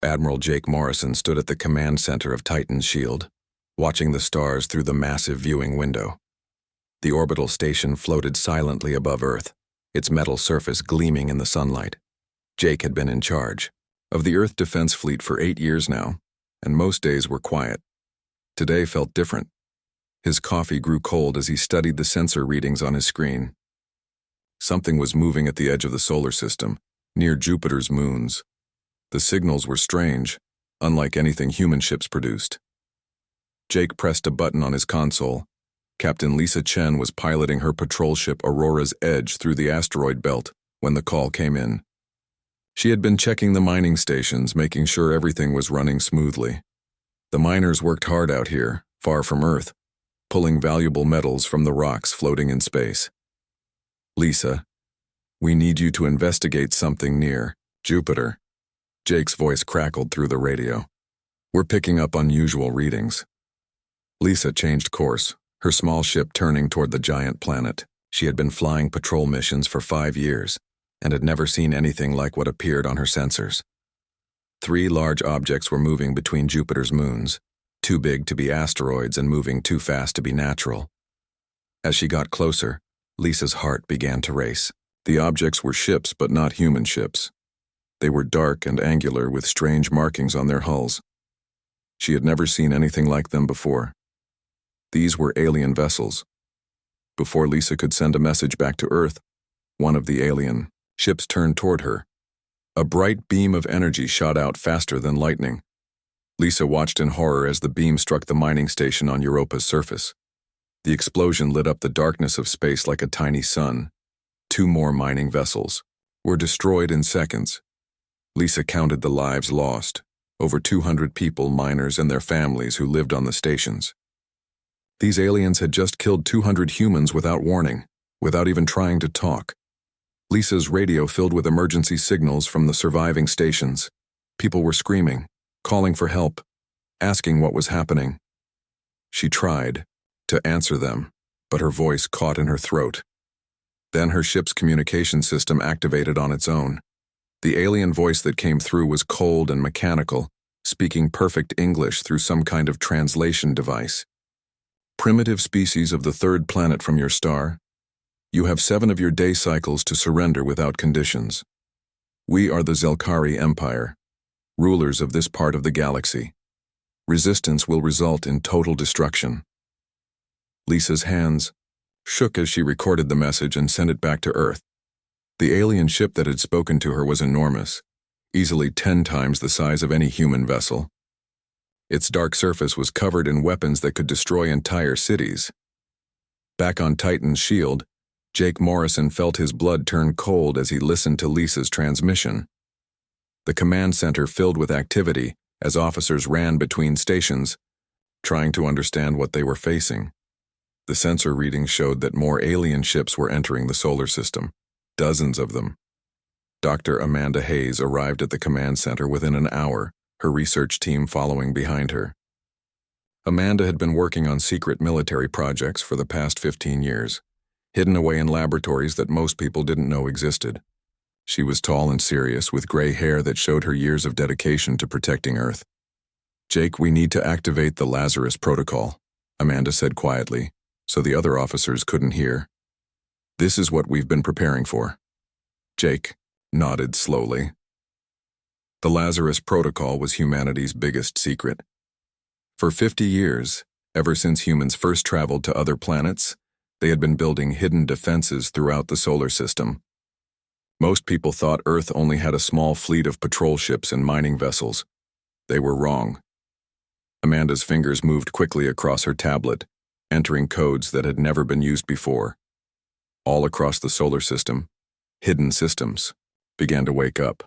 Admiral Jake Morrison stood at the command center of Titan's shield, watching the stars through the massive viewing window. The orbital station floated silently above Earth, its metal surface gleaming in the sunlight. Jake had been in charge of the Earth Defense Fleet for 8 years now, and most days were quiet. Today felt different. His coffee grew cold as he studied the sensor readings on his screen. Something was moving at the edge of the solar system, near Jupiter's moons. The signals were strange, unlike anything human ships produced. Jake pressed a button on his console. Captain Lisa Chen was piloting her patrol ship Aurora's Edge through the asteroid belt when the call came in. She had been checking the mining stations, making sure everything was running smoothly. The miners worked hard out here, far from Earth, pulling valuable metals from the rocks floating in space. "Lisa, we need you to investigate something near Jupiter." Jake's voice crackled through the radio. "We're picking up unusual readings." Lisa changed course, her small ship turning toward the giant planet. She had been flying patrol missions for 5 years and had never seen anything like what appeared on her sensors. 3 large objects were moving between Jupiter's moons, too big to be asteroids and moving too fast to be natural. As she got closer, Lisa's heart began to race. The objects were ships, but not human ships. They were dark and angular with strange markings on their hulls. She had never seen anything like them before. These were alien vessels. Before Lisa could send a message back to Earth, one of the alien ships turned toward her. A bright beam of energy shot out faster than lightning. Lisa watched in horror as the beam struck the mining station on Europa's surface. The explosion lit up the darkness of space like a tiny sun. 2 more mining vessels were destroyed in seconds. Lisa counted the lives lost, over 200 people, miners and their families who lived on the stations. These aliens had just killed 200 humans without warning, without even trying to talk. Lisa's radio filled with emergency signals from the surviving stations. People were screaming, calling for help, asking what was happening. She tried to answer them, but her voice caught in her throat. Then her ship's communication system activated on its own. The alien voice that came through was cold and mechanical, speaking perfect English through some kind of translation device. "Primitive species of the 3rd planet from your star, you have 7 of your day cycles to surrender without conditions. We are the Zelkari Empire, rulers of this part of the galaxy. Resistance will result in total destruction." Lisa's hands shook as she recorded the message and sent it back to Earth. The alien ship that had spoken to her was enormous, easily 10 times the size of any human vessel. Its dark surface was covered in weapons that could destroy entire cities. Back on Titan's shield, Jake Morrison felt his blood turn cold as he listened to Lisa's transmission. The command center filled with activity as officers ran between stations, trying to understand what they were facing. The sensor readings showed that more alien ships were entering the solar system, dozens of them. Dr. Amanda Hayes arrived at the command center within an hour, her research team following behind her. Amanda had been working on secret military projects for the past 15 years, hidden away in laboratories that most people didn't know existed. She was tall and serious, with gray hair that showed her years of dedication to protecting Earth. "Jake, we need to activate the Lazarus Protocol," Amanda said quietly, so the other officers couldn't hear. "This is what we've been preparing for." Jake nodded slowly. The Lazarus Protocol was humanity's biggest secret. For 50 years, ever since humans first traveled to other planets, they had been building hidden defenses throughout the solar system. Most people thought Earth only had a small fleet of patrol ships and mining vessels. They were wrong. Amanda's fingers moved quickly across her tablet, entering codes that had never been used before. All across the solar system, hidden systems began to wake up.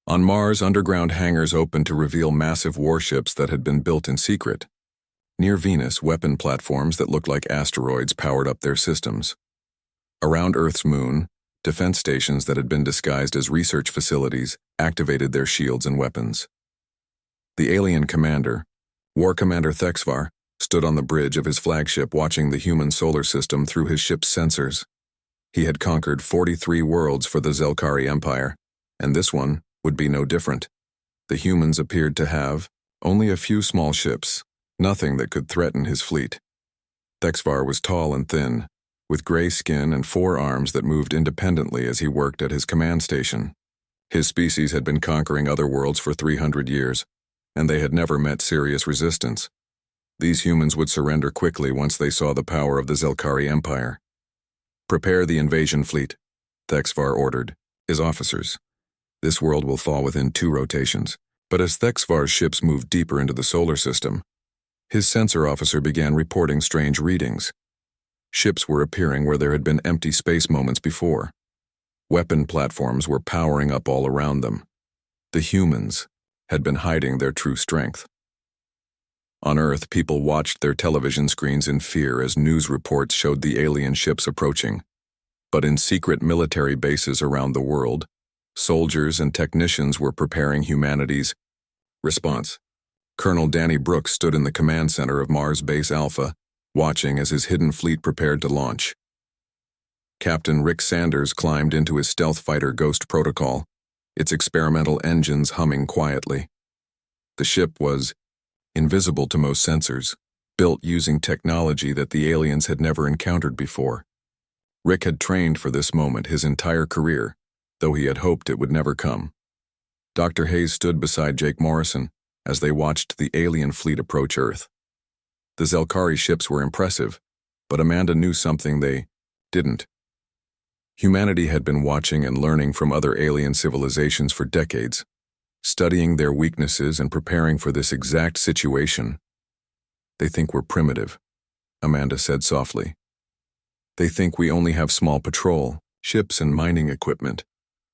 On Mars, underground hangars opened to reveal massive warships that had been built in secret. Near Venus, weapon platforms that looked like asteroids powered up their systems. Around Earth's moon, defense stations that had been disguised as research facilities activated their shields and weapons. The alien commander, War Commander Thexvar, stood on the bridge of his flagship watching the human solar system through his ship's sensors. He had conquered 43 worlds for the Zelkari Empire, and this one would be no different. The humans appeared to have only a few small ships, nothing that could threaten his fleet. Thexvar was tall and thin, with gray skin and 4 arms that moved independently as he worked at his command station. His species had been conquering other worlds for 300 years, and they had never met serious resistance. These humans would surrender quickly once they saw the power of the Zelkari Empire. "Prepare the invasion fleet," Thexvar ordered his officers. "This world will fall within 2 rotations." But as Thexvar's ships moved deeper into the solar system, his sensor officer began reporting strange readings. Ships were appearing where there had been empty space moments before. Weapon platforms were powering up all around them. The humans had been hiding their true strength. On Earth, people watched their television screens in fear as news reports showed the alien ships approaching. But in secret military bases around the world, soldiers and technicians were preparing humanity's response. Colonel Danny Brooks stood in the command center of Mars Base Alpha, watching as his hidden fleet prepared to launch. Captain Rick Sanders climbed into his stealth fighter Ghost Protocol, its experimental engines humming quietly. The ship was invisible to most sensors, built using technology that the aliens had never encountered before. Rick had trained for this moment his entire career, though he had hoped it would never come. Dr. Hayes stood beside Jake Morrison as they watched the alien fleet approach Earth. The Zelkari ships were impressive, but Amanda knew something they didn't. Humanity had been watching and learning from other alien civilizations for decades, studying their weaknesses and preparing for this exact situation. "They think we're primitive," Amanda said softly. "They think we only have small patrol, ships and mining equipment.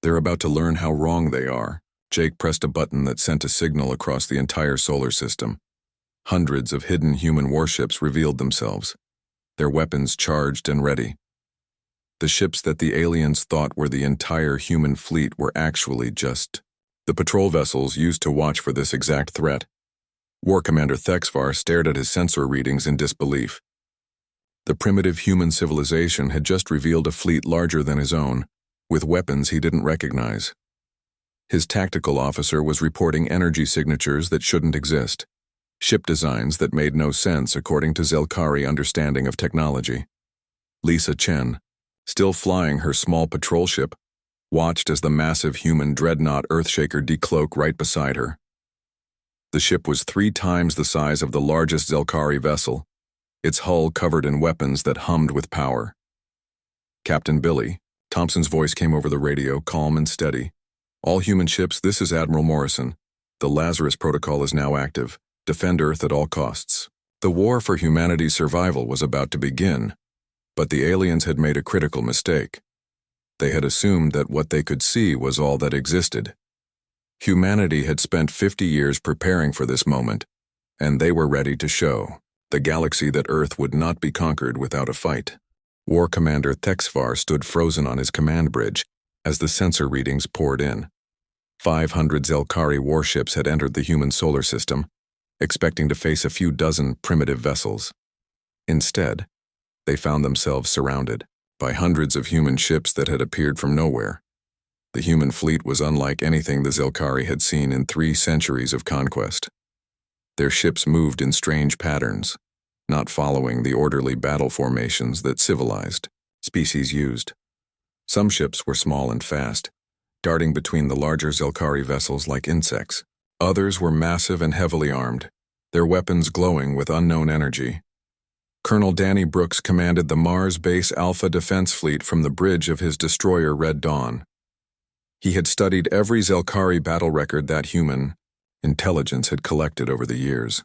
They're about to learn how wrong they are." Jake pressed a button that sent a signal across the entire solar system. Hundreds of hidden human warships revealed themselves, their weapons charged and ready. The ships that the aliens thought were the entire human fleet were actually just the patrol vessels used to watch for this exact threat. War Commander Thexvar stared at his sensor readings in disbelief. The primitive human civilization had just revealed a fleet larger than his own, with weapons he didn't recognize. His tactical officer was reporting energy signatures that shouldn't exist, ship designs that made no sense according to Zelkari understanding of technology. Lisa Chen, still flying her small patrol ship, watched as the massive human dreadnought Earthshaker decloak right beside her. The ship was 3 times the size of the largest Zelkari vessel, its hull covered in weapons that hummed with power. "Captain Billy," Thompson's voice came over the radio, calm and steady. "All human ships, this is Admiral Morrison. The Lazarus Protocol is now active. Defend Earth at all costs." The war for humanity's survival was about to begin, but the aliens had made a critical mistake. They had assumed that what they could see was all that existed. Humanity had spent 50 years preparing for this moment, and they were ready to show the galaxy that Earth would not be conquered without a fight. War Commander Thexvar stood frozen on his command bridge as the sensor readings poured in. 500 Zelkari warships had entered the human solar system, expecting to face a few dozen primitive vessels. Instead, they found themselves surrounded by hundreds of human ships that had appeared from nowhere. The human fleet was unlike anything the Zelkari had seen in 3 centuries of conquest. Their ships moved in strange patterns, not following the orderly battle formations that civilized species used. Some ships were small and fast, darting between the larger Zelkari vessels like insects. Others were massive and heavily armed, their weapons glowing with unknown energy. Colonel Danny Brooks commanded the Mars Base Alpha Defense Fleet from the bridge of his destroyer Red Dawn. He had studied every Zelkari battle record that human intelligence had collected over the years.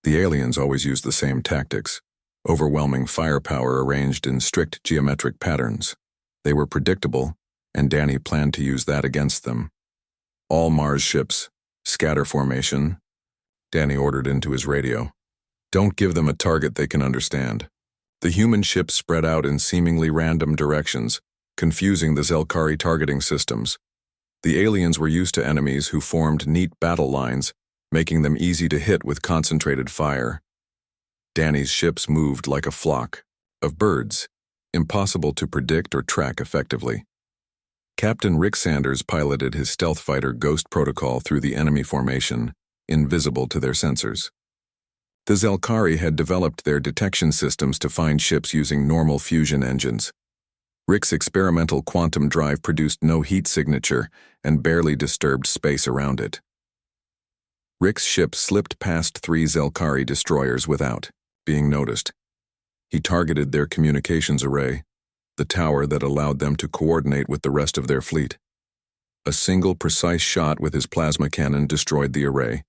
The aliens always used the same tactics, overwhelming firepower arranged in strict geometric patterns. They were predictable, and Danny planned to use that against them. "All Mars ships, scatter formation," Danny ordered into his radio. "Don't give them a target they can understand." The human ships spread out in seemingly random directions, confusing the Zelkari targeting systems. The aliens were used to enemies who formed neat battle lines, making them easy to hit with concentrated fire. Danny's ships moved like a flock of birds, impossible to predict or track effectively. Captain Rick Sanders piloted his stealth fighter Ghost Protocol through the enemy formation, invisible to their sensors. The Zelkari had developed their detection systems to find ships using normal fusion engines. Rick's experimental quantum drive produced no heat signature and barely disturbed space around it. Rick's ship slipped past 3 Zelkari destroyers without being noticed. He targeted their communications array, the tower that allowed them to coordinate with the rest of their fleet. A single precise shot with his plasma cannon destroyed the array,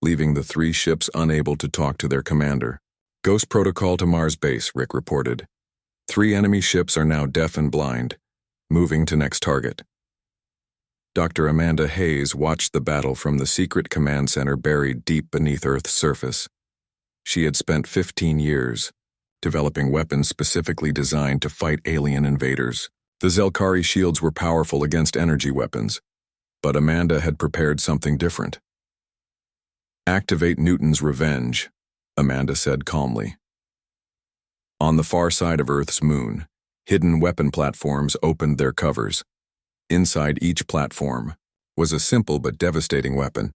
leaving the 3 ships unable to talk to their commander. Ghost Protocol to Mars base, Rick reported. 3 enemy ships are now deaf and blind, moving to next target. Dr. Amanda Hayes watched the battle from the secret command center buried deep beneath Earth's surface. She had spent 15 years developing weapons specifically designed to fight alien invaders. The Zelkari shields were powerful against energy weapons, but Amanda had prepared something different. "Activate Newton's revenge," Amanda said calmly. On the far side of Earth's moon, hidden weapon platforms opened their covers. Inside each platform was a simple but devastating weapon.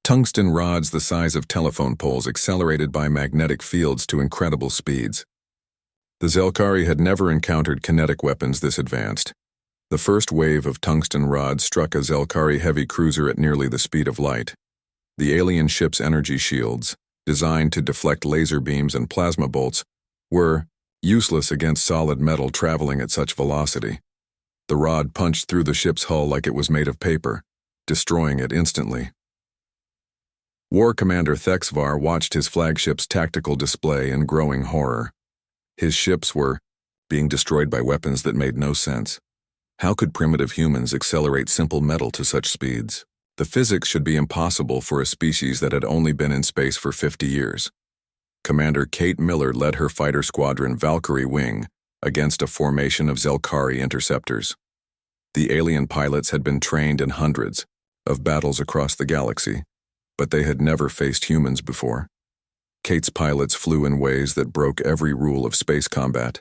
Tungsten rods the size of telephone poles accelerated by magnetic fields to incredible speeds. The Zelkari had never encountered kinetic weapons this advanced. The first wave of tungsten rods struck a Zelkari heavy cruiser at nearly the speed of light. The alien ship's energy shields, designed to deflect laser beams and plasma bolts, were useless against solid metal traveling at such velocity. The rod punched through the ship's hull like it was made of paper, destroying it instantly. War Commander Thexvar watched his flagship's tactical display in growing horror. His ships were being destroyed by weapons that made no sense. How could primitive humans accelerate simple metal to such speeds? The physics should be impossible for a species that had only been in space for 50 years. Commander Kate Miller led her fighter squadron Valkyrie Wing against a formation of Zelkari interceptors. The alien pilots had been trained in hundreds of battles across the galaxy, but they had never faced humans before. Kate's pilots flew in ways that broke every rule of space combat.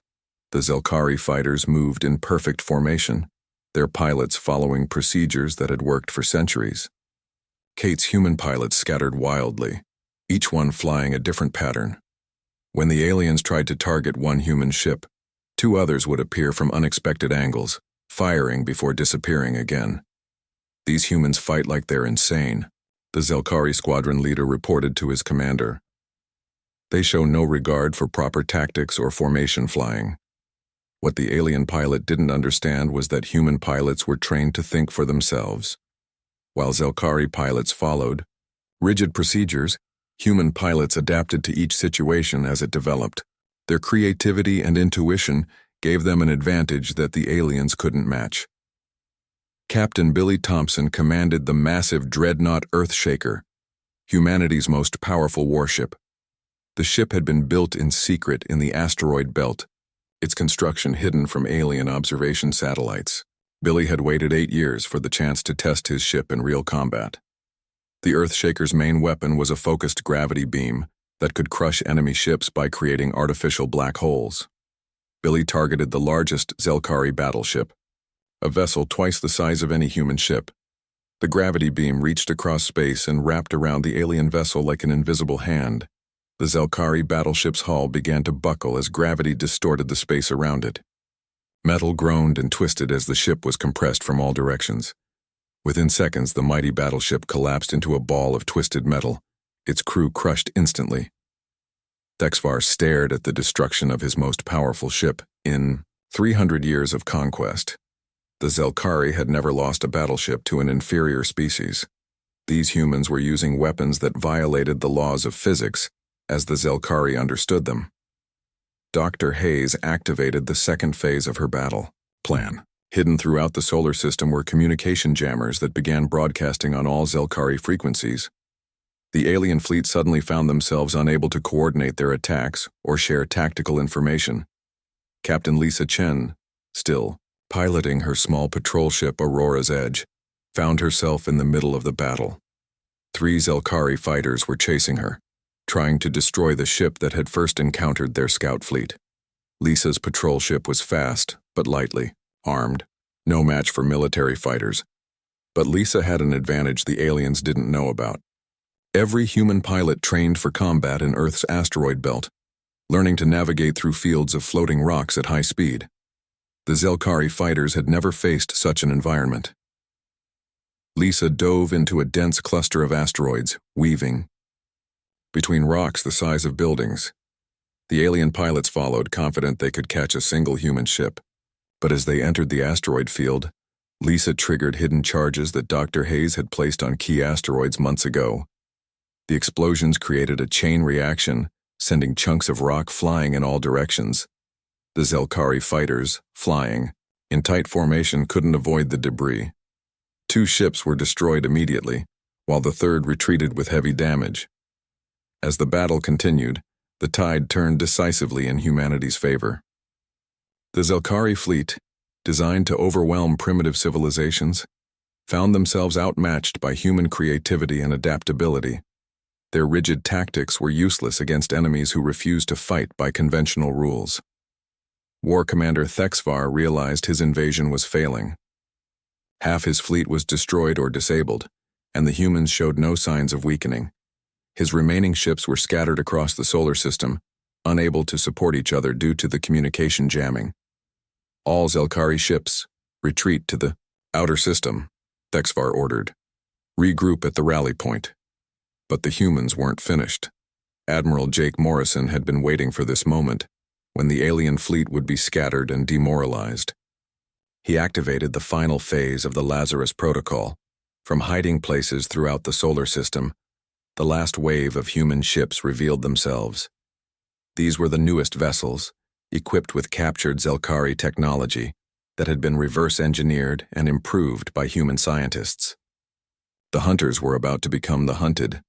The Zelkari fighters moved in perfect formation, their pilots following procedures that had worked for centuries. Kate's human pilots scattered wildly, each one flying a different pattern. When the aliens tried to target one human ship, 2 others would appear from unexpected angles, firing before disappearing again. "These humans fight like they're insane," the Zelkari squadron leader reported to his commander. "They show no regard for proper tactics or formation flying." What the alien pilot didn't understand was that human pilots were trained to think for themselves. While Zelkari pilots followed rigid procedures, human pilots adapted to each situation as it developed. Their creativity and intuition gave them an advantage that the aliens couldn't match. Captain Billy Thompson commanded the massive dreadnought Earthshaker, humanity's most powerful warship. The ship had been built in secret in the asteroid belt, its construction hidden from alien observation satellites. Billy had waited 8 years for the chance to test his ship in real combat. The Earthshaker's main weapon was a focused gravity beam that could crush enemy ships by creating artificial black holes. Billy targeted the largest Zelkari battleship, a vessel twice the size of any human ship. The gravity beam reached across space and wrapped around the alien vessel like an invisible hand. The Zelkari battleship's hull began to buckle as gravity distorted the space around it. Metal groaned and twisted as the ship was compressed from all directions. Within seconds, the mighty battleship collapsed into a ball of twisted metal, its crew crushed instantly. Thexvar stared at the destruction of his most powerful ship. In 300 years of conquest, the Zelkari had never lost a battleship to an inferior species. These humans were using weapons that violated the laws of physics, as the Zelkari understood them. Dr. Hayes activated the second phase of her battle plan. Hidden throughout the solar system were communication jammers that began broadcasting on all Zelkari frequencies. The alien fleet suddenly found themselves unable to coordinate their attacks or share tactical information. Captain Lisa Chen, still piloting her small patrol ship Aurora's Edge, found herself in the middle of the battle. 3 Zelkari fighters were chasing her, trying to destroy the ship that had first encountered their scout fleet. Lisa's patrol ship was fast, but lightly armed. no match for military fighters. But Lisa had an advantage the aliens didn't know about. Every human pilot trained for combat in Earth's asteroid belt, learning to navigate through fields of floating rocks at high speed. The Zelkari fighters had never faced such an environment. Lisa dove into a dense cluster of asteroids, weaving between rocks the size of buildings. The alien pilots followed, confident they could catch a single human ship. But as they entered the asteroid field, Lisa triggered hidden charges that Dr. Hayes had placed on key asteroids months ago. The explosions created a chain reaction, sending chunks of rock flying in all directions. The Zelkari fighters, flying in tight formation, couldn't avoid the debris. 2 ships were destroyed immediately, while the third retreated with heavy damage. As the battle continued, the tide turned decisively in humanity's favor. The Zelkari fleet, designed to overwhelm primitive civilizations, found themselves outmatched by human creativity and adaptability. Their rigid tactics were useless against enemies who refused to fight by conventional rules. War Commander Thexvar realized his invasion was failing. Half his fleet was destroyed or disabled, and the humans showed no signs of weakening. His remaining ships were scattered across the solar system, unable to support each other due to the communication jamming. All Zelkari ships, retreat to the outer system, Thexvar ordered. Regroup at the rally point. But the humans weren't finished. Admiral Jake Morrison had been waiting for this moment, when the alien fleet would be scattered and demoralized. He activated the final phase of the Lazarus Protocol. From hiding places throughout the solar system, the last wave of human ships revealed themselves. These were the newest vessels, equipped with captured Zelkari technology that had been reverse-engineered and improved by human scientists. The hunters were about to become the hunted.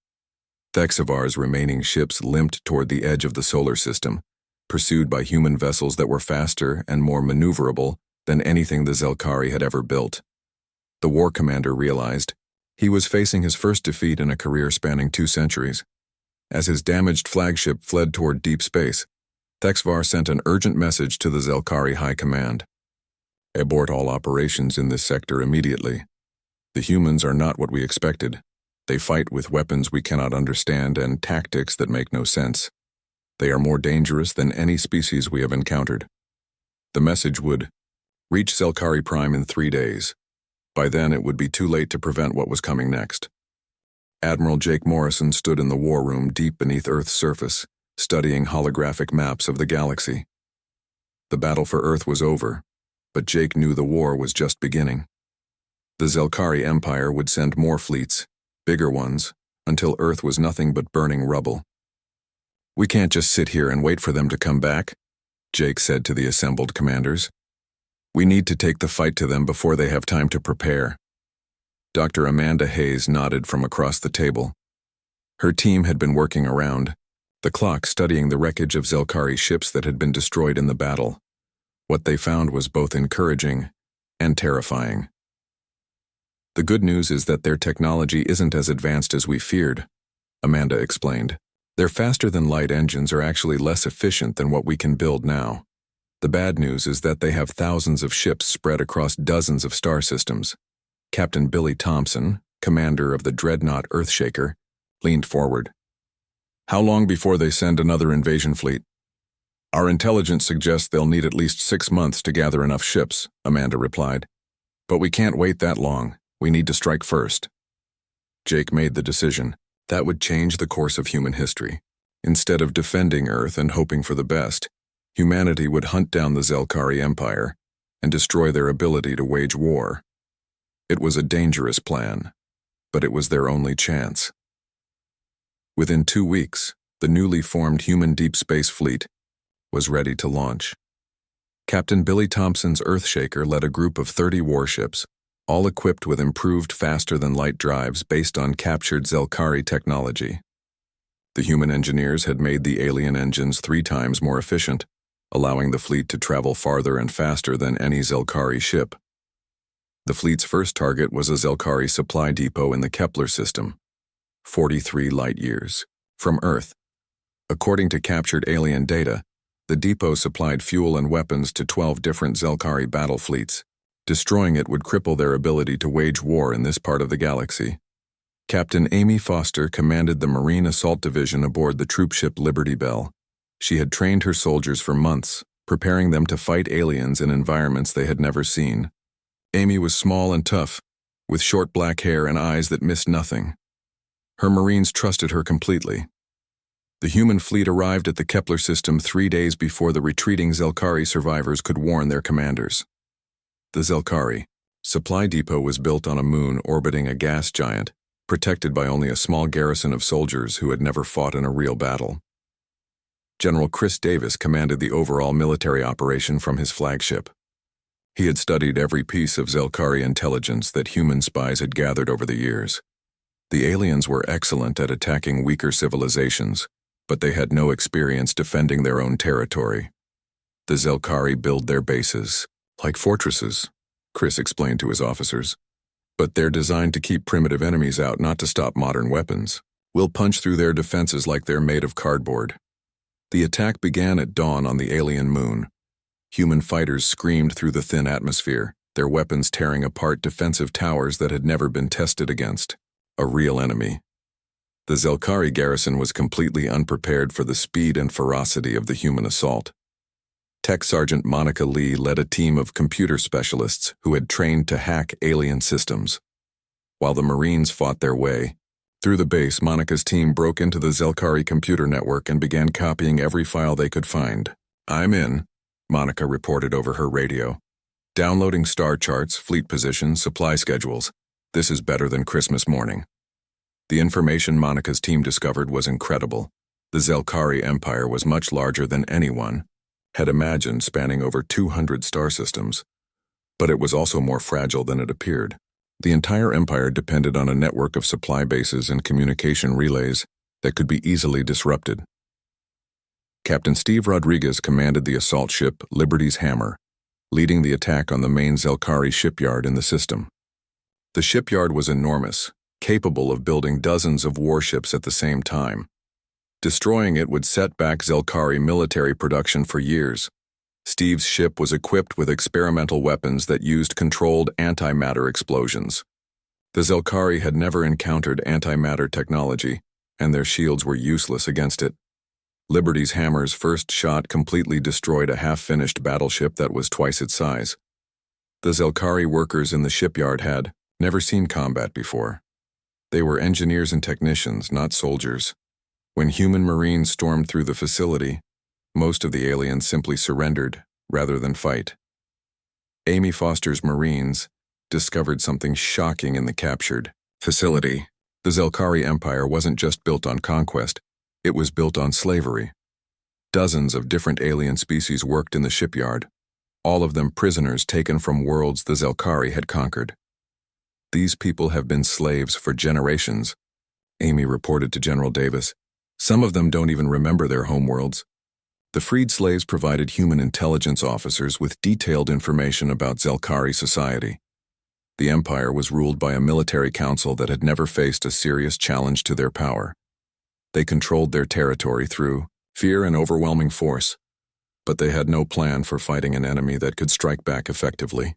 Thexvar's remaining ships limped toward the edge of the solar system, pursued by human vessels that were faster and more maneuverable than anything the Zelkari had ever built. The war commander realized he was facing his first defeat in a career spanning 2 centuries. As his damaged flagship fled toward deep space, Thexvar sent an urgent message to the Zelkari High Command. Abort all operations in this sector immediately. The humans are not what we expected. They fight with weapons we cannot understand and tactics that make no sense. They are more dangerous than any species we have encountered. The message would reach Zelkari Prime in 3 days. By then, it would be too late to prevent what was coming next. Admiral Jake Morrison stood in the war room deep beneath Earth's surface, studying holographic maps of the galaxy. The battle for Earth was over, but Jake knew the war was just beginning. The Zelkari Empire would send more fleets, bigger ones, until Earth was nothing but burning rubble. "We can't just sit here and wait for them to come back," Jake said to the assembled commanders. "We need to take the fight to them before they have time to prepare." Dr. Amanda Hayes nodded from across the table. Her team had been working around the clock, studying the wreckage of Zelkari ships that had been destroyed in the battle. What they found was both encouraging and terrifying. "The good news is that their technology isn't as advanced as we feared," Amanda explained. "Their faster-than-light engines are actually less efficient than what we can build now. The bad news is that they have thousands of ships spread across dozens of star systems." Captain Billy Thompson, commander of the dreadnought Earthshaker, leaned forward. "How long before they send another invasion fleet?" "Our intelligence suggests they'll need at least 6 months to gather enough ships," Amanda replied. "But we can't wait that long. We need to strike first." Jake made the decision. That would change the course of human history. Instead of defending Earth and hoping for the best, humanity would hunt down the Zelkari Empire and destroy their ability to wage war. It was a dangerous plan, but it was their only chance. Within 2 weeks, the newly formed human deep space fleet was ready to launch. Captain Billy Thompson's Earthshaker led a group of 30 warships, all equipped with improved faster-than-light drives based on captured Zelkari technology. The human engineers had made the alien engines 3 times more efficient, allowing the fleet to travel farther and faster than any Zelkari ship. The fleet's first target was a Zelkari supply depot in the Kepler system, 43 light-years from Earth. According to captured alien data, the depot supplied fuel and weapons to 12 different Zelkari battle fleets, Destroying it would cripple their ability to wage war in this part of the galaxy. Captain Amy Foster commanded the Marine Assault Division aboard the troopship Liberty Bell. She had trained her soldiers for months, preparing them to fight aliens in environments they had never seen. Amy was small and tough, with short black hair and eyes that missed nothing. Her Marines trusted her completely. The human fleet arrived at the Kepler system 3 days before the retreating Zelkari survivors could warn their commanders. The Zelkari supply depot was built on a moon orbiting a gas giant, protected by only a small garrison of soldiers who had never fought in a real battle. General Chris Davis commanded the overall military operation from his flagship. He had studied every piece of Zelkari intelligence that human spies had gathered over the years. The aliens were excellent at attacking weaker civilizations, but they had no experience defending their own territory. The Zelkari build their bases like fortresses, Chris explained to his officers. But they're designed to keep primitive enemies out, not to stop modern weapons. We'll punch through their defenses like they're made of cardboard. The attack began at dawn on the alien moon. Human fighters screamed through the thin atmosphere, their weapons tearing apart defensive towers that had never been tested against a real enemy. The Zelkari garrison was completely unprepared for the speed and ferocity of the human assault. Tech Sergeant Monica Lee led a team of computer specialists who had trained to hack alien systems. While the Marines fought their way through the base, Monica's team broke into the Zelkari computer network and began copying every file they could find. "I'm in," Monica reported over her radio. "Downloading star charts, fleet positions, supply schedules. This is better than Christmas morning." The information Monica's team discovered was incredible. The Zelkari Empire was much larger than anyone had imagined, spanning over 200 star systems. But it was also more fragile than it appeared. The entire empire depended on a network of supply bases and communication relays that could be easily disrupted. Captain Steve Rodriguez commanded the assault ship Liberty's Hammer, leading the attack on the main Zelkari shipyard in the system. The shipyard was enormous, capable of building dozens of warships at the same time. Destroying it would set back Zelkari military production for years. Steve's ship was equipped with experimental weapons that used controlled antimatter explosions. The Zelkari had never encountered antimatter technology, and their shields were useless against it. Liberty's Hammer's first shot completely destroyed a half-finished battleship that was twice its size. The Zelkari workers in the shipyard had never seen combat before. They were engineers and technicians, not soldiers. When human Marines stormed through the facility, most of the aliens simply surrendered rather than fight. Amy Foster's Marines discovered something shocking in the captured facility. The Zelkari Empire wasn't just built on conquest, it was built on slavery. Dozens of different alien species worked in the shipyard, all of them prisoners taken from worlds the Zelkari had conquered. "These people have been slaves for generations," Amy reported to General Davis. "Some of them don't even remember their homeworlds." The freed slaves provided human intelligence officers with detailed information about Zelkari society. The empire was ruled by a military council that had never faced a serious challenge to their power. They controlled their territory through fear and overwhelming force, but they had no plan for fighting an enemy that could strike back effectively.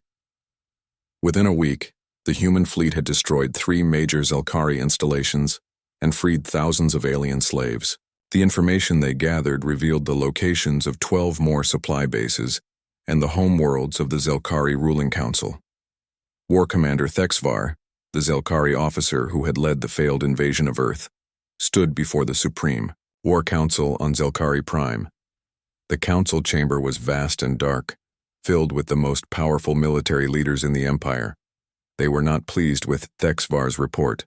Within a week, the human fleet had destroyed 3 major Zelkari installations and freed thousands of alien slaves. The information they gathered revealed the locations of 12 more supply bases and the homeworlds of the Zelkari ruling council. War Commander Thexvar, the Zelkari officer who had led the failed invasion of Earth, stood before the Supreme War Council on Zelkari Prime. The council chamber was vast and dark, filled with the most powerful military leaders in the Empire. They were not pleased with Thexvar's report.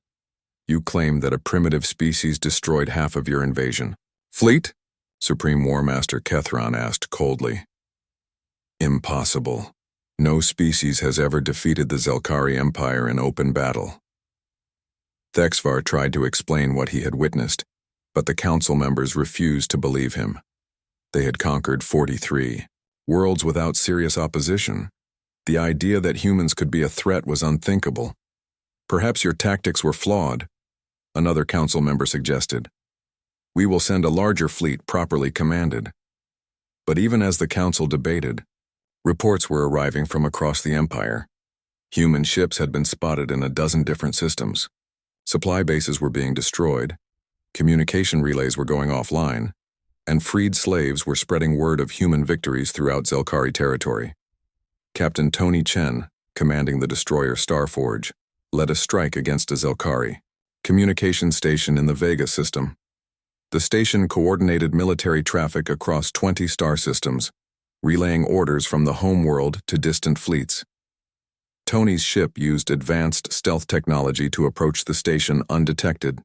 "You claim that a primitive species destroyed half of your invasion." "Fleet?" Supreme War Master Kethron asked coldly. "Impossible. No species has ever defeated the Zelkari Empire in open battle." Thexvar tried to explain what he had witnessed, but the council members refused to believe him. They had conquered 43 worlds without serious opposition. The idea that humans could be a threat was unthinkable. "Perhaps your tactics were flawed," another council member suggested. "We will send a larger fleet properly commanded." But even as the council debated, reports were arriving from across the empire. Human ships had been spotted in a dozen different systems. Supply bases were being destroyed, communication relays were going offline, and freed slaves were spreading word of human victories throughout Zelkari territory. Captain Tony Chen, commanding the destroyer Starforge, led a strike against a Zelkari communication station in the Vega system. The station coordinated military traffic across 20 star systems, relaying orders from the home world to distant fleets. Tony's ship used advanced stealth technology to approach the station undetected.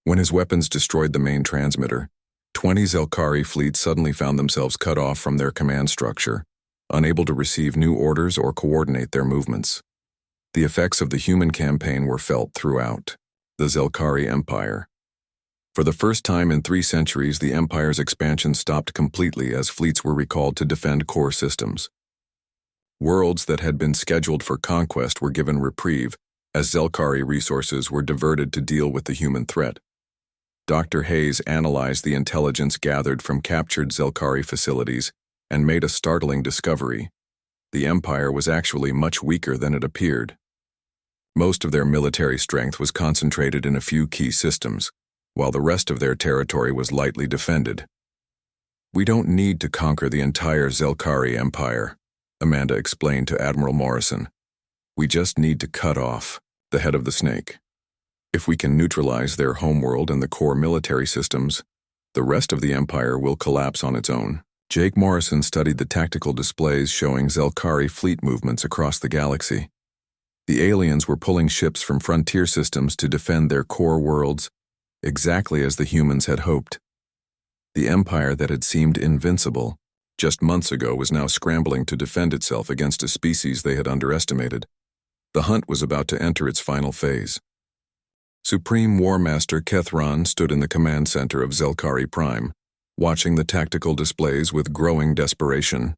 When his weapons destroyed the main transmitter, 20 Zelkari fleets suddenly found themselves cut off from their command structure, unable to receive new orders or coordinate their movements. The effects of the human campaign were felt throughout the Zelkari Empire. For the first time in 3 centuries, the Empire's expansion stopped completely as fleets were recalled to defend core systems. Worlds that had been scheduled for conquest were given reprieve as Zelkari resources were diverted to deal with the human threat. Dr. Hayes analyzed the intelligence gathered from captured Zelkari facilities and made a startling discovery. The Empire was actually much weaker than it appeared. Most of their military strength was concentrated in a few key systems, while the rest of their territory was lightly defended. "We don't need to conquer the entire Zelkari Empire," Amanda explained to Admiral Morrison. "We just need to cut off the head of the snake. If we can neutralize their homeworld and the core military systems, the rest of the Empire will collapse on its own." Jake Morrison studied the tactical displays showing Zelkari fleet movements across the galaxy. The aliens were pulling ships from frontier systems to defend their core worlds, exactly as the humans had hoped. The Empire that had seemed invincible just months ago was now scrambling to defend itself against a species they had underestimated. The hunt was about to enter its final phase. Supreme War Master Kethron stood in the command center of Zelkari Prime, watching the tactical displays with growing desperation.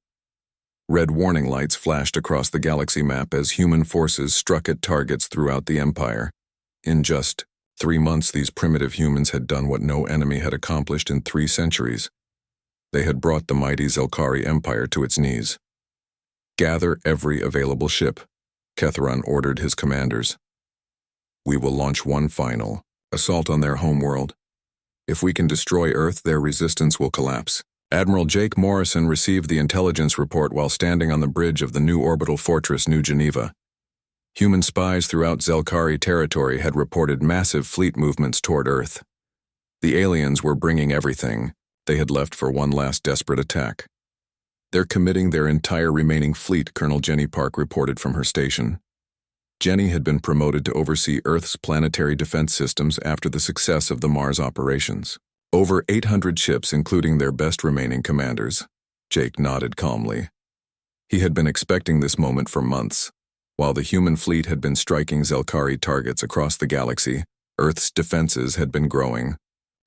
Red warning lights flashed across the galaxy map as human forces struck at targets throughout the Empire. In just 3 months, these primitive humans had done what no enemy had accomplished in 3 centuries. They had brought the mighty Zelkari Empire to its knees. "Gather every available ship," Kethron ordered his commanders. "We will launch one final assault on their homeworld. If we can destroy Earth, their resistance will collapse." Admiral Jake Morrison received the intelligence report while standing on the bridge of the new orbital fortress New Geneva. Human spies throughout Zelkari territory had reported massive fleet movements toward Earth. The aliens were bringing everything they had left for one last desperate attack. "They're committing their entire remaining fleet," Colonel Jenny Park reported from her station. Jenny had been promoted to oversee Earth's planetary defense systems after the success of the Mars operations. "Over 800 ships, including their best remaining commanders." Jake nodded calmly. He had been expecting this moment for months. While the human fleet had been striking Zelkari targets across the galaxy, Earth's defenses had been growing,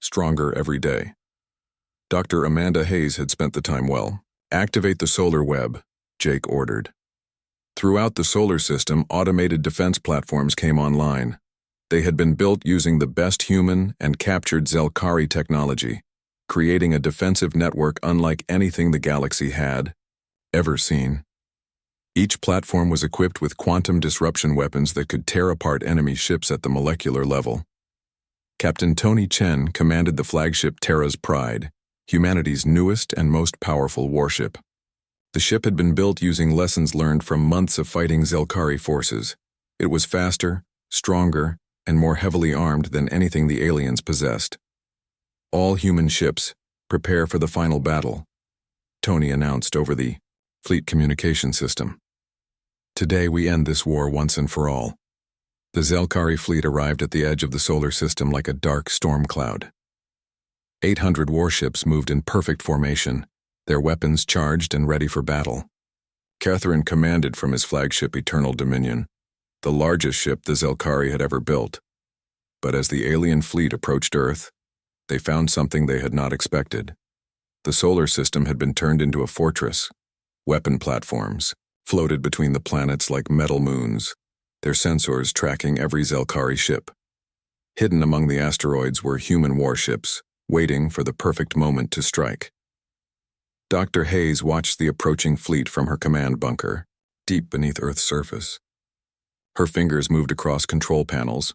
stronger every day. Dr. Amanda Hayes had spent the time well. "Activate the solar web," Jake ordered. Throughout the solar system, automated defense platforms came online. They had been built using the best human and captured Zelkari technology, creating a defensive network unlike anything the galaxy had ever seen. Each platform was equipped with quantum disruption weapons that could tear apart enemy ships at the molecular level. Captain Tony Chen commanded the flagship Terra's Pride, humanity's newest and most powerful warship. The ship had been built using lessons learned from months of fighting Zelkari forces. It was faster, stronger, and more heavily armed than anything the aliens possessed. "All human ships, prepare for the final battle," Tony announced over the fleet communication system. "Today we end this war once and for all." The Zelkari fleet arrived at the edge of the solar system like a dark storm cloud. 800 warships moved in perfect formation, their weapons charged and ready for battle. Catherine commanded from his flagship Eternal Dominion, the largest ship the Zelkari had ever built. But as the alien fleet approached Earth, they found something they had not expected. The solar system had been turned into a fortress. Weapon platforms floated between the planets like metal moons, their sensors tracking every Zelkari ship. Hidden among the asteroids were human warships, waiting for the perfect moment to strike. Dr. Hayes watched the approaching fleet from her command bunker, deep beneath Earth's surface. Her fingers moved across control panels,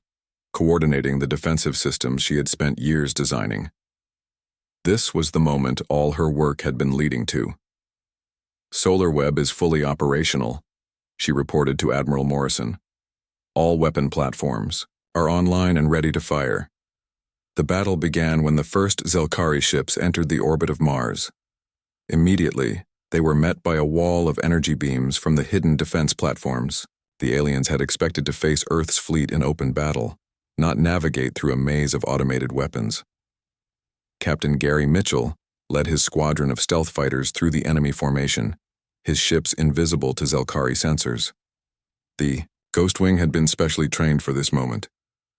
coordinating the defensive systems she had spent years designing. This was the moment all her work had been leading to. "Solar Web is fully operational," she reported to Admiral Morrison. "All weapon platforms are online and ready to fire." The battle began when the first Zelkari ships entered the orbit of Mars. Immediately, they were met by a wall of energy beams from the hidden defense platforms. The aliens had expected to face Earth's fleet in open battle, not navigate through a maze of automated weapons. Captain Gary Mitchell led his squadron of stealth fighters through the enemy formation, his ships invisible to Zelkari sensors. The Ghostwing had been specially trained for this moment,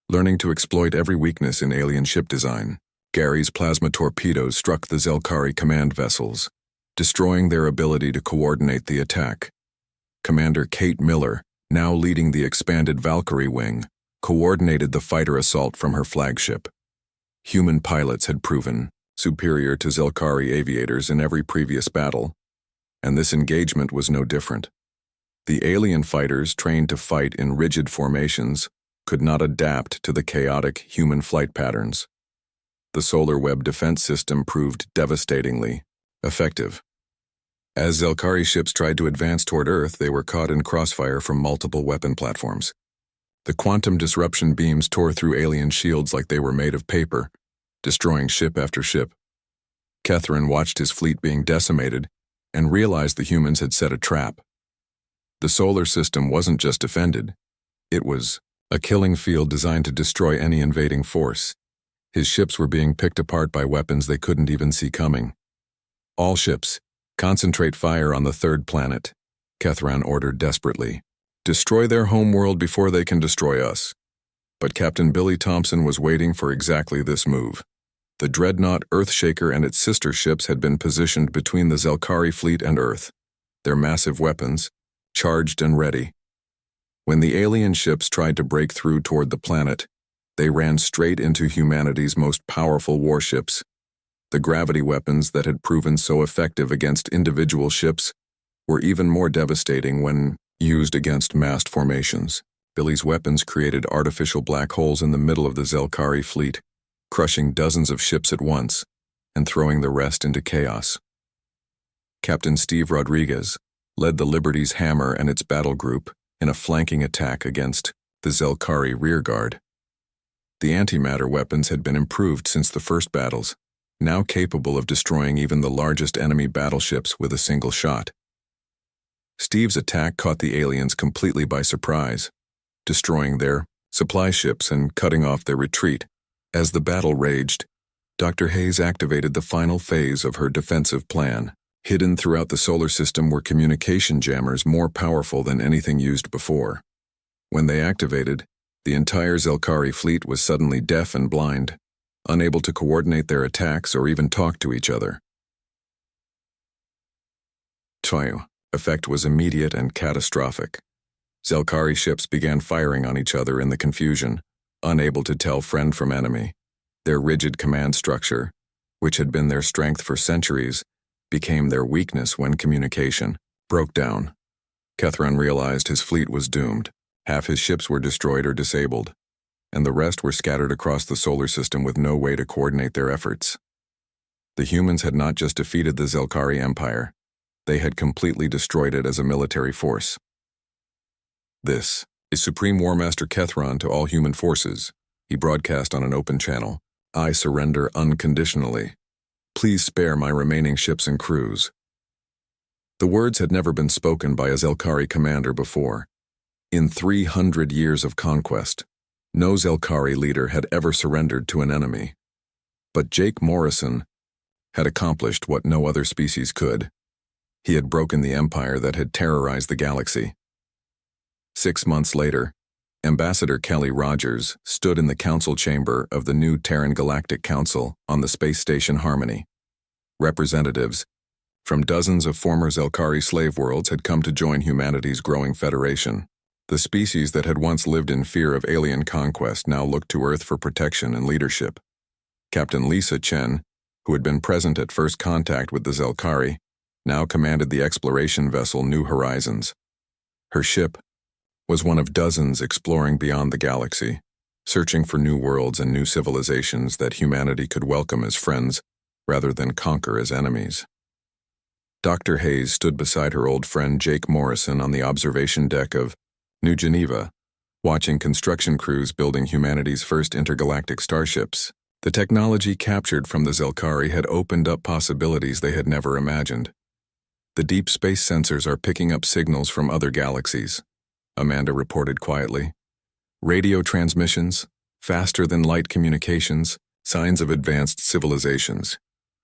learning to exploit every weakness in alien ship design. Gary's plasma torpedoes struck the Zelkari command vessels, destroying their ability to coordinate the attack. Commander Kate Miller, now leading the expanded Valkyrie wing, coordinated the fighter assault from her flagship. Human pilots had proven superior to Zelkari aviators in every previous battle, and this engagement was no different. The alien fighters, trained to fight in rigid formations, could not adapt to the chaotic human flight patterns. The Solar Web defense system proved devastatingly effective. As Zelkari ships tried to advance toward Earth, they were caught in crossfire from multiple weapon platforms. The quantum disruption beams tore through alien shields like they were made of paper, destroying ship after ship. Kethran watched his fleet being decimated and realized the humans had set a trap. The solar system wasn't just defended, it was a killing field designed to destroy any invading force. His ships were being picked apart by weapons they couldn't even see coming. "All ships, concentrate fire on the third planet," Kethran ordered desperately. "Destroy their homeworld before they can destroy us." But Captain Billy Thompson was waiting for exactly this move. The dreadnought Earthshaker and its sister ships had been positioned between the Zelkari fleet and Earth, their massive weapons charged and ready. When the alien ships tried to break through toward the planet, they ran straight into humanity's most powerful warships. The gravity weapons that had proven so effective against individual ships were even more devastating when used against massed formations. Billy's weapons created artificial black holes in the middle of the Zelkari fleet, crushing dozens of ships at once and throwing the rest into chaos. Captain Steve Rodriguez led the Liberty's Hammer and its battle group in a flanking attack against the Zelkari rearguard. The antimatter weapons had been improved since the first battles, now capable of destroying even the largest enemy battleships with a single shot. Steve's attack caught the aliens completely by surprise, destroying their supply ships and cutting off their retreat. As the battle raged, Dr. Hayes activated the final phase of her defensive plan. Hidden throughout the solar system were communication jammers more powerful than anything used before. When they activated, the entire Zelkari fleet was suddenly deaf and blind, unable to coordinate their attacks or even talk to each other. The effect was immediate and catastrophic. Zelkari ships began firing on each other in the confusion, unable to tell friend from enemy. Their rigid command structure, which had been their strength for centuries, became their weakness when communication broke down. Kethran realized his fleet was doomed. Half his ships were destroyed or disabled, and the rest were scattered across the solar system with no way to coordinate their efforts. The humans had not just defeated the Zelkari Empire, they had completely destroyed it as a military force. "This is Supreme War Master Kethran to all human forces," he broadcast on an open channel. "I surrender unconditionally. Please spare my remaining ships and crews." The words had never been spoken by a Zelkari commander before. In 300 years of conquest, no Zelkari leader had ever surrendered to an enemy. But Jake Morrison had accomplished what no other species could. He had broken the empire that had terrorized the galaxy. 6 months later, Ambassador Kelly Rogers stood in the council chamber of the new Terran Galactic Council on the space station Harmony. Representatives from dozens of former Zelkari slave worlds had come to join humanity's growing federation. The species that had once lived in fear of alien conquest now looked to Earth for protection and leadership. Captain Lisa Chen, who had been present at first contact with the Zelkari, now commanded the exploration vessel New Horizons. Her ship, was one of dozens exploring beyond the galaxy, searching for new worlds and new civilizations that humanity could welcome as friends rather than conquer as enemies. Dr. Hayes stood beside her old friend Jake Morrison on the observation deck of New Geneva, watching construction crews building humanity's first intergalactic starships. The technology captured from the Zelkari had opened up possibilities they had never imagined. The deep space sensors are picking up signals from other galaxies, Amanda reported quietly. Radio transmissions, faster than light communications, signs of advanced civilizations.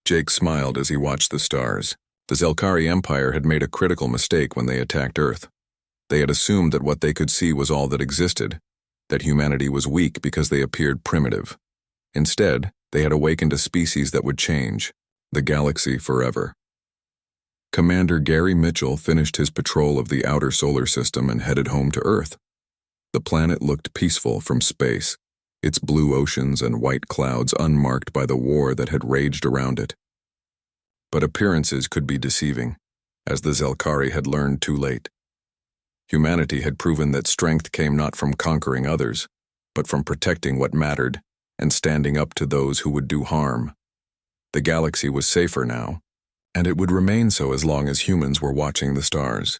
Jake smiled as he watched the stars. The Zelkari Empire had made a critical mistake when they attacked Earth. They had assumed that what they could see was all that existed, that humanity was weak because they appeared primitive. Instead, they had awakened a species that would change the galaxy forever. Commander Gary Mitchell finished his patrol of the outer solar system and headed home to Earth. The planet looked peaceful from space, its blue oceans and white clouds unmarked by the war that had raged around it. But appearances could be deceiving, as the Zelkari had learned too late. Humanity had proven that strength came not from conquering others, but from protecting what mattered and standing up to those who would do harm. The galaxy was safer now, and it would remain so as long as humans were watching the stars.